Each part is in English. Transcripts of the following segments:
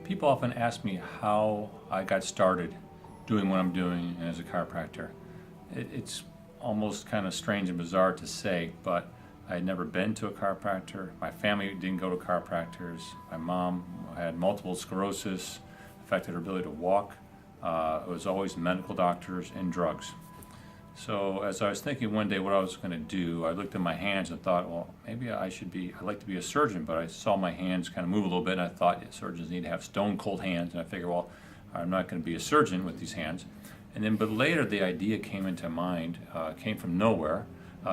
People often ask me how I got started doing what I'm doing as a chiropractor. It's almost kind of strange and bizarre to say, but I had never been to a chiropractor. My family didn't go to chiropractors. My mom had multiple sclerosis, affected her ability to walk. It was always medical doctors and drugs. So as I was thinking one day what I was going to do, I looked at my hands and thought, well, maybe I'd like to be a surgeon, but I saw my hands kind of move a little bit and I thought surgeons need to have stone cold hands, and I figured, well, I'm not going to be a surgeon with these hands. But later the idea came into mind, came from nowhere,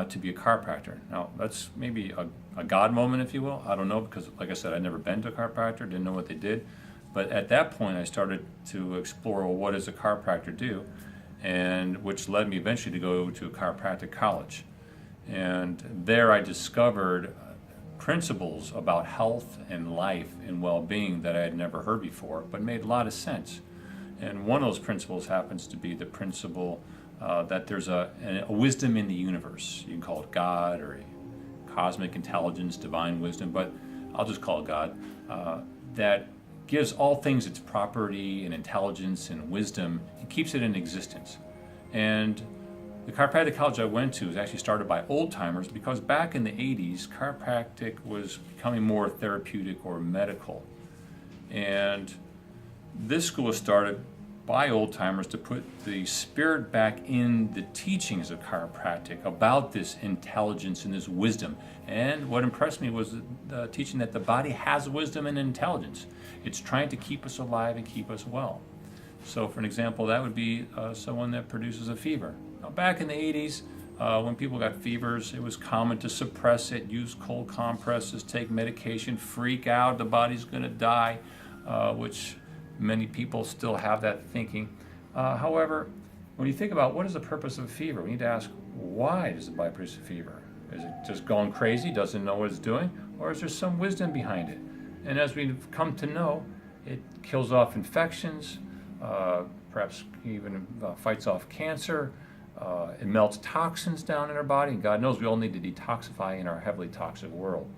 to be a chiropractor. Now that's maybe a God moment, if you will. I don't know, because like I said, I'd never been to a chiropractor, didn't know what they did. But at that point I started to explore, well, what does a chiropractor do? And which led me eventually to go to a chiropractic college. And there I discovered principles about health and life and well-being that I had never heard before, but made a lot of sense. And one of those principles happens to be the principle that there's a wisdom in the universe. You can call it God or cosmic intelligence, divine wisdom, but I'll just call it God, that gives all things its property and intelligence and wisdom and keeps it in existence. And the chiropractic college I went to was actually started by old timers, because back in the 80s, chiropractic was becoming more therapeutic or medical. And this school was started by old timers to put the spirit back in the teachings of chiropractic about this intelligence and this wisdom. And what impressed me was the teaching that the body has wisdom and intelligence. It's trying to keep us alive and keep us well. So for an example, that would be someone that produces a fever. Now, back in the 80s, when people got fevers, it was common to suppress it, use cold compresses, take medication, freak out, the body's going to die, which many people still have that thinking. However, when you think about what is the purpose of a fever, we need to ask, why does the body produce a fever? Is it just going crazy, doesn't know what it's doing, or is there some wisdom behind it? And as we've come to know, it kills off infections, perhaps even fights off cancer. It melts toxins down in our body, and God knows we all need to detoxify in our heavily toxic world.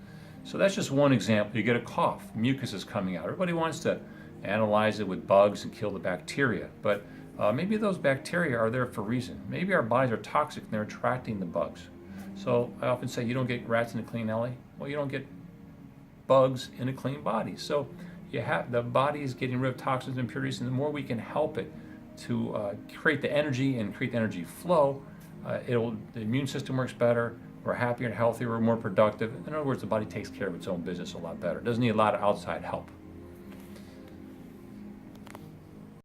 So that's just one example. You get a cough, mucus is coming out. Everybody wants to analyze it with bugs and kill the bacteria, but maybe those bacteria are there for a reason. Maybe our bodies are toxic and they're attracting the bugs. So I often say, you don't get rats in a clean alley. Well, you don't get bugs in a clean body. So the body is getting rid of toxins and impurities, and the more we can help it to create the energy and create the energy flow, the immune system works better, we're happier and healthier, we're more productive. In other words, the body takes care of its own business a lot better. It doesn't need a lot of outside help.